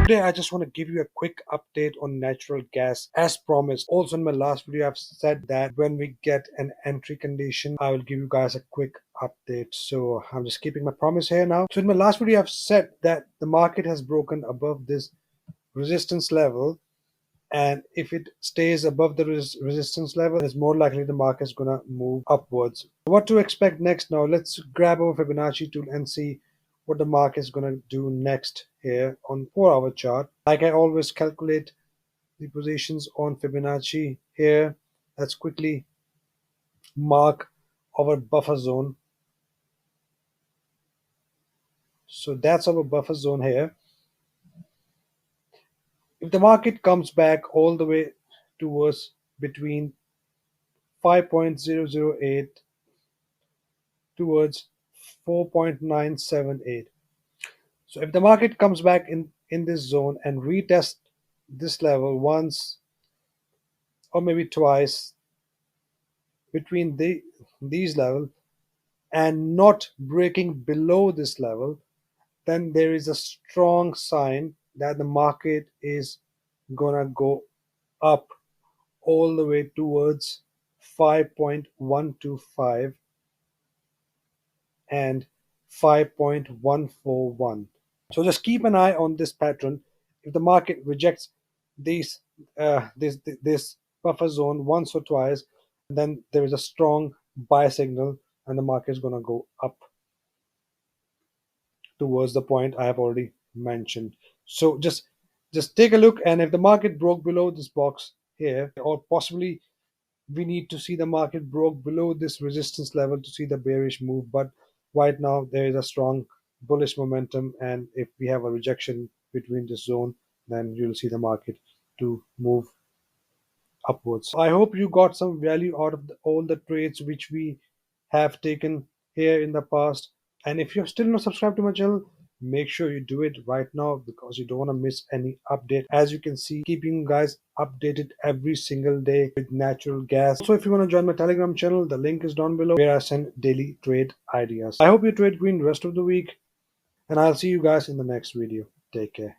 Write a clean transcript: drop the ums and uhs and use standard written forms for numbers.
Today I just want to give you a quick update on natural gas as promised. Also in my last video I've said that when we get an entry condition I will give you guys a quick update. So I'm just keeping my promise here now. So in my last video I've said that the market has broken above this resistance level, and if it stays above the resistance level, it's more likely the market is going to move upwards. What to expect next? Now let's grab our Fibonacci tool and see what the market is going to do next here on 4-hour chart. Like I always calculate the positions on Fibonacci here. Let's quickly mark our buffer zone. So that's our buffer zone here. If the market comes back all the way towards between 5.008 towards 4.978. So if the market comes back in this zone and retest this level once or maybe twice between these levels and not breaking below this level, then there is a strong sign that the market is gonna go up all the way towards 5.125 and 5.141. So just keep an eye on this pattern. If the market rejects this buffer zone once or twice, then there is a strong buy signal and the market is going to go up towards the point I have already mentioned. So just take a look, and if the market broke below this box here, or possibly we need to see the market broke below this resistance level to see the bearish move, but right now there is a strong bullish momentum, and if we have a rejection between this zone, then you'll see the market to move upwards. I hope you got some value out of all the trades which we have taken here in the past, and if you're still not subscribed to my channel, make sure you do it right now because you don't want to miss any update. As you can see, keeping you guys updated every single day with natural gas. So if you want to join my Telegram channel, the link is down below where I send daily trade ideas. I hope you trade green the rest of the week, and I'll see you guys in the next video. Take care.